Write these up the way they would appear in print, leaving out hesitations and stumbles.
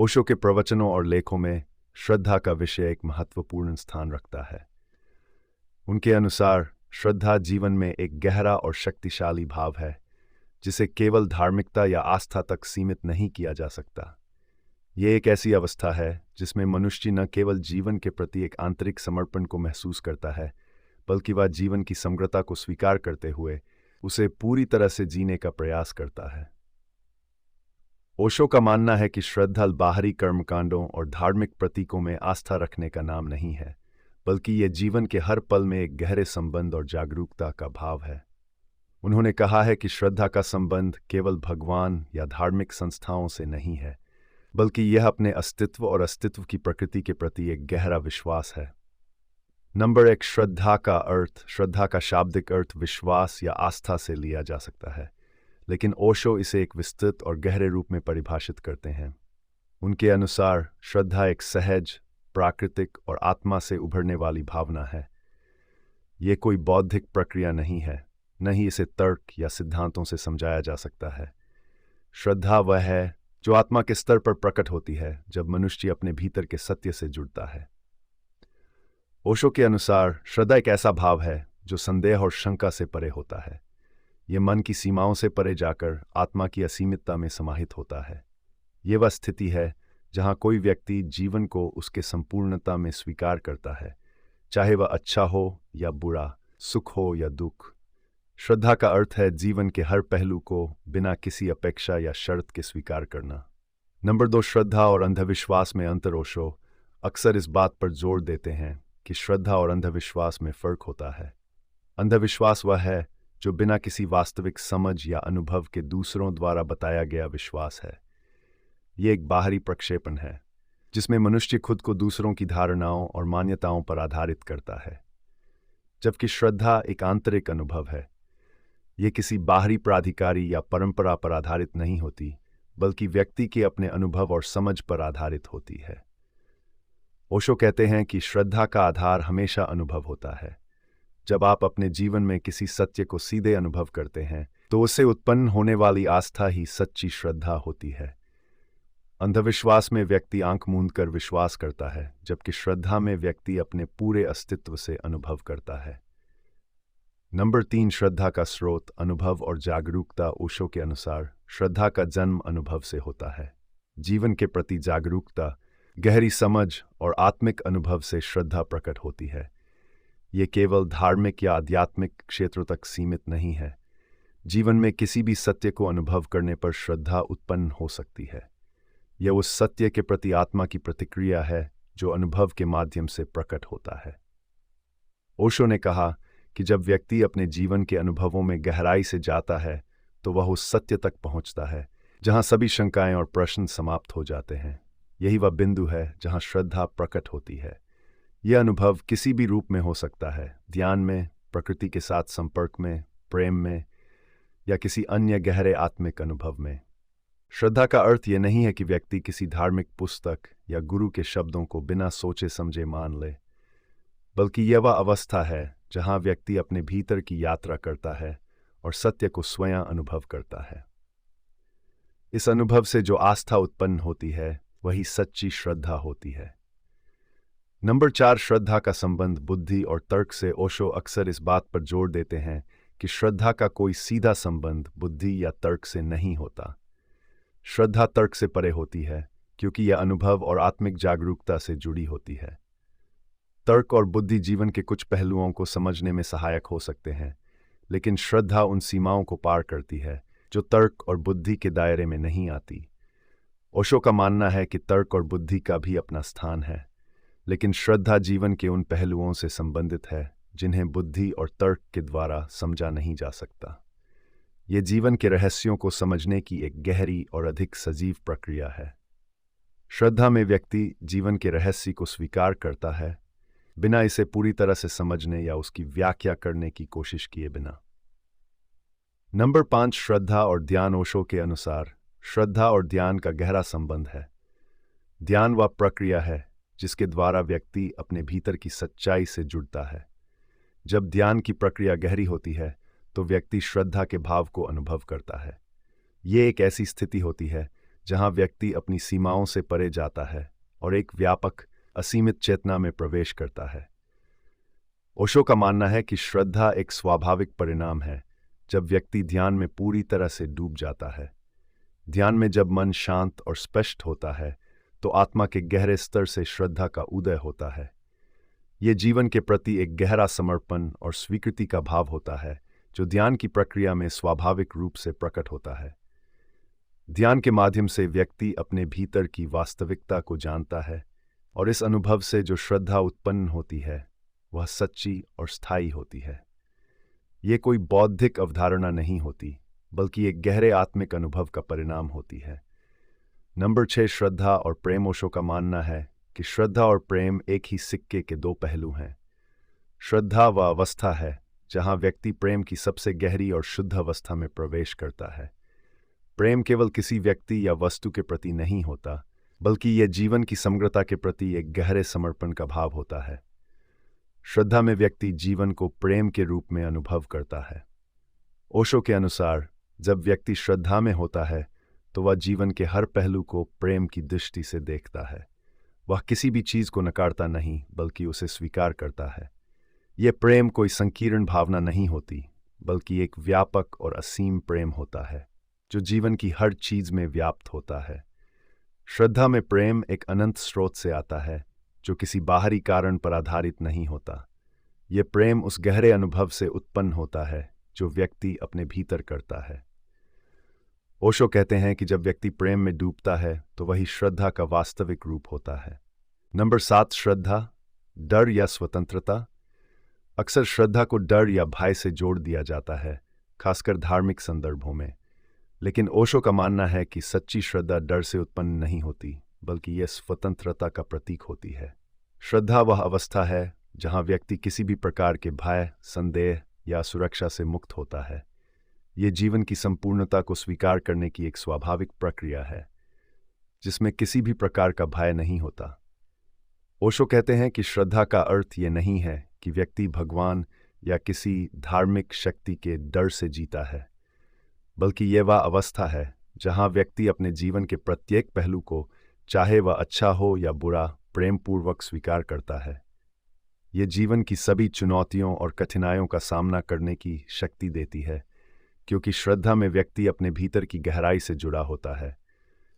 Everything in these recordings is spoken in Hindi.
ओशो के प्रवचनों और लेखों में श्रद्धा का विषय एक महत्वपूर्ण स्थान रखता है। उनके अनुसार श्रद्धा जीवन में एक गहरा और शक्तिशाली भाव है जिसे केवल धार्मिकता या आस्था तक सीमित नहीं किया जा सकता। ये एक ऐसी अवस्था है जिसमें मनुष्य न केवल जीवन के प्रति एक आंतरिक समर्पण को महसूस करता है, बल्कि वह जीवन की समग्रता को स्वीकार करते हुए उसे पूरी तरह से जीने का प्रयास करता है। ओशो का मानना है कि श्रद्धा बाहरी कर्मकांडों और धार्मिक प्रतीकों में आस्था रखने का नाम नहीं है, बल्कि ये जीवन के हर पल में एक गहरे संबंध और जागरूकता का भाव है। उन्होंने कहा है कि श्रद्धा का संबंध केवल भगवान या धार्मिक संस्थाओं से नहीं है, बल्कि यह अपने अस्तित्व और अस्तित्व की प्रकृति के प्रति एक गहरा विश्वास है। नंबर 1, श्रद्धा का अर्थ। श्रद्धा का शाब्दिक अर्थ विश्वास या आस्था से लिया जा सकता है, लेकिन ओशो इसे एक विस्तृत और गहरे रूप में परिभाषित करते हैं। उनके अनुसार श्रद्धा एक सहज, प्राकृतिक और आत्मा से उभरने वाली भावना है। ये कोई बौद्धिक प्रक्रिया नहीं है, न ही इसे तर्क या सिद्धांतों से समझाया जा सकता है। श्रद्धा वह है जो आत्मा के स्तर पर प्रकट होती है जब मनुष्य अपने भीतर के सत्य से जुड़ता है। ओशो के अनुसार श्रद्धा एक ऐसा भाव है जो संदेह और शंका से परे होता है। यह मन की सीमाओं से परे जाकर आत्मा की असीमितता में समाहित होता है। ये वह स्थिति है जहां कोई व्यक्ति जीवन को उसके संपूर्णता में स्वीकार करता है, चाहे वह अच्छा हो या बुरा, सुख हो या दुख। श्रद्धा का अर्थ है जीवन के हर पहलू को बिना किसी अपेक्षा या शर्त के स्वीकार करना। नंबर 2, श्रद्धा और अंधविश्वास में अंतर। ओशो अक्सर इस बात पर जोर देते हैं कि श्रद्धा और अंधविश्वास में फर्क होता है। अंधविश्वास वह है जो बिना किसी वास्तविक समझ या अनुभव के दूसरों द्वारा बताया गया विश्वास है। ये एक बाहरी प्रक्षेपण है जिसमें मनुष्य खुद को दूसरों की धारणाओं और मान्यताओं पर आधारित करता है, जबकि श्रद्धा एक आंतरिक अनुभव है। ये किसी बाहरी प्राधिकारी या परंपरा पर आधारित नहीं होती, बल्कि व्यक्ति के अपने अनुभव और समझ पर आधारित होती है। ओशो कहते हैं कि श्रद्धा का आधार हमेशा अनुभव होता है। जब आप अपने जीवन में किसी सत्य को सीधे अनुभव करते हैं, तो उससे उत्पन्न होने वाली आस्था ही सच्ची श्रद्धा होती है। अंधविश्वास में व्यक्ति आंख मूंद कर विश्वास करता है, जबकि श्रद्धा में व्यक्ति अपने पूरे अस्तित्व से अनुभव करता है। नंबर 3, श्रद्धा का स्रोत, अनुभव और जागरूकता। ओशो के अनुसार श्रद्धा का जन्म अनुभव से होता है। जीवन के प्रति जागरूकता, गहरी समझ और आत्मिक अनुभव से श्रद्धा प्रकट होती है। ये केवल धार्मिक या आध्यात्मिक क्षेत्रों तक सीमित नहीं है। जीवन में किसी भी सत्य को अनुभव करने पर श्रद्धा उत्पन्न हो सकती है। यह उस सत्य के प्रति आत्मा की प्रतिक्रिया है जो अनुभव के माध्यम से प्रकट होता है। ओशो ने कहा कि जब व्यक्ति अपने जीवन के अनुभवों में गहराई से जाता है, तो वह उस सत्य तक पहुंचता है जहां सभी शंकाएं और प्रश्न समाप्त हो जाते हैं। यही वह बिंदु है जहां श्रद्धा प्रकट होती है। यह अनुभव किसी भी रूप में हो सकता है, ध्यान में, प्रकृति के साथ संपर्क में, प्रेम में, या किसी अन्य गहरे आत्मिक अनुभव में। श्रद्धा का अर्थ यह नहीं है कि व्यक्ति किसी धार्मिक पुस्तक या गुरु के शब्दों को बिना सोचे समझे मान ले, बल्कि यह वह अवस्था है जहां व्यक्ति अपने भीतर की यात्रा करता है और सत्य को स्वयं अनुभव करता है। इस अनुभव से जो आस्था उत्पन्न होती है, वही सच्ची श्रद्धा होती है। नंबर 4, श्रद्धा का संबंध बुद्धि और तर्क से। ओशो अक्सर इस बात पर जोर देते हैं कि श्रद्धा का कोई सीधा संबंध बुद्धि या तर्क से नहीं होता। श्रद्धा तर्क से परे होती है क्योंकि यह अनुभव और आत्मिक जागरूकता से जुड़ी होती है। तर्क और बुद्धि जीवन के कुछ पहलुओं को समझने में सहायक हो सकते हैं, लेकिन श्रद्धा उन सीमाओं को पार करती है जो तर्क और बुद्धि के दायरे में नहीं आती। ओशो का मानना है कि तर्क और बुद्धि का भी अपना स्थान है, लेकिन श्रद्धा जीवन के उन पहलुओं से संबंधित है जिन्हें बुद्धि और तर्क के द्वारा समझा नहीं जा सकता। ये जीवन के रहस्यों को समझने की एक गहरी और अधिक सजीव प्रक्रिया है। श्रद्धा में व्यक्ति जीवन के रहस्य को स्वीकार करता है, बिना इसे पूरी तरह से समझने या उसकी व्याख्या करने की कोशिश किए बिना। नंबर 5, श्रद्धा और ध्यान। ओशो के अनुसार श्रद्धा और ध्यान का गहरा संबंध है। ध्यान वह प्रक्रिया है जिसके द्वारा व्यक्ति अपने भीतर की सच्चाई से जुड़ता है। जब ध्यान की प्रक्रिया गहरी होती है, तो व्यक्ति श्रद्धा के भाव को अनुभव करता है। ये एक ऐसी स्थिति होती है जहां व्यक्ति अपनी सीमाओं से परे जाता है और एक व्यापक असीमित चेतना में प्रवेश करता है। ओशो का मानना है कि श्रद्धा एक स्वाभाविक परिणाम है जब व्यक्ति ध्यान में पूरी तरह से डूब जाता है। ध्यान में जब मन शांत और स्पष्ट होता है तो आत्मा के गहरे स्तर से श्रद्धा का उदय होता है। ये जीवन के प्रति एक गहरा समर्पण और स्वीकृति का भाव होता है जो ध्यान की प्रक्रिया में स्वाभाविक रूप से प्रकट होता है। ध्यान के माध्यम से व्यक्ति अपने भीतर की वास्तविकता को जानता है और इस अनुभव से जो श्रद्धा उत्पन्न होती है वह सच्ची और स्थायी होती है। ये कोई बौद्धिक अवधारणा नहीं होती बल्कि एक गहरे आत्मिक अनुभव का परिणाम होती है। नंबर 6, श्रद्धा और प्रेम। ओशो का मानना है कि श्रद्धा और प्रेम एक ही सिक्के के दो पहलू हैं। श्रद्धा वह अवस्था है जहां व्यक्ति प्रेम की सबसे गहरी और शुद्ध अवस्था में प्रवेश करता है। प्रेम केवल किसी व्यक्ति या वस्तु के प्रति नहीं होता बल्कि यह जीवन की समग्रता के प्रति एक गहरे समर्पण का भाव होता है। श्रद्धा में व्यक्ति जीवन को प्रेम के रूप में अनुभव करता है। ओशो के अनुसार जब व्यक्ति श्रद्धा में होता है तो वह जीवन के हर पहलू को प्रेम की दृष्टि से देखता है। वह किसी भी चीज को नकारता नहीं बल्कि उसे स्वीकार करता है। यह प्रेम कोई संकीर्ण भावना नहीं होती बल्कि एक व्यापक और असीम प्रेम होता है जो जीवन की हर चीज में व्याप्त होता है। श्रद्धा में प्रेम एक अनंत स्रोत से आता है जो किसी बाहरी कारण पर आधारित नहीं होता। यह प्रेम उस गहरे अनुभव से उत्पन्न होता है जो व्यक्ति अपने भीतर करता है। ओशो कहते हैं कि जब व्यक्ति प्रेम में डूबता है तो वही श्रद्धा का वास्तविक रूप होता है। नंबर 7, श्रद्धा, डर या स्वतंत्रता। अक्सर श्रद्धा को डर या भय से जोड़ दिया जाता है, खासकर धार्मिक संदर्भों में। लेकिन ओशो का मानना है कि सच्ची श्रद्धा डर से उत्पन्न नहीं होती बल्कि यह स्वतंत्रता का प्रतीक होती है। श्रद्धा वह अवस्था है जहां व्यक्ति किसी भी प्रकार के भय, संदेह या सुरक्षा से मुक्त होता है। ये जीवन की संपूर्णता को स्वीकार करने की एक स्वाभाविक प्रक्रिया है जिसमें किसी भी प्रकार का भय नहीं होता। ओशो कहते हैं कि श्रद्धा का अर्थ ये नहीं है कि व्यक्ति भगवान या किसी धार्मिक शक्ति के डर से जीता है, बल्कि यह वह अवस्था है जहां व्यक्ति अपने जीवन के प्रत्येक पहलू को, चाहे वह अच्छा हो या बुरा, प्रेमपूर्वक स्वीकार करता है। यह जीवन की सभी चुनौतियों और कठिनाइयों का सामना करने की शक्ति देती है, क्योंकि श्रद्धा में व्यक्ति अपने भीतर की गहराई से जुड़ा होता है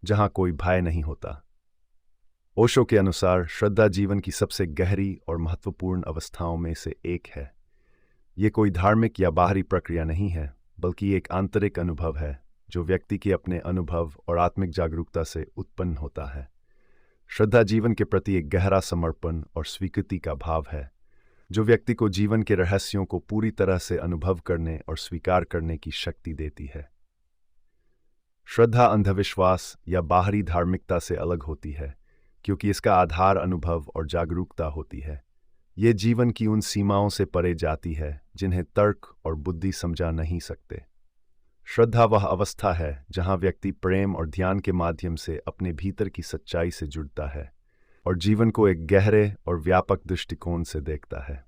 जहां कोई भय नहीं होता। ओशो के अनुसार श्रद्धा जीवन की सबसे गहरी और महत्वपूर्ण अवस्थाओं में से एक है। ये कोई धार्मिक या बाहरी प्रक्रिया नहीं है बल्कि एक आंतरिक अनुभव है जो व्यक्ति के अपने अनुभव और आत्मिक जागरूकता से उत्पन्न होता है। श्रद्धा जीवन के प्रति एक गहरा समर्पण और स्वीकृति का भाव है जो व्यक्ति को जीवन के रहस्यों को पूरी तरह से अनुभव करने और स्वीकार करने की शक्ति देती है। श्रद्धा अंधविश्वास या बाहरी धार्मिकता से अलग होती है क्योंकि इसका आधार अनुभव और जागरूकता होती है। ये जीवन की उन सीमाओं से परे जाती है जिन्हें तर्क और बुद्धि समझा नहीं सकते। श्रद्धा वह अवस्था है जहां व्यक्ति प्रेम और ध्यान के माध्यम से अपने भीतर की सच्चाई से जुड़ता है और जीवन को एक गहरे और व्यापक दृष्टिकोण से देखता है।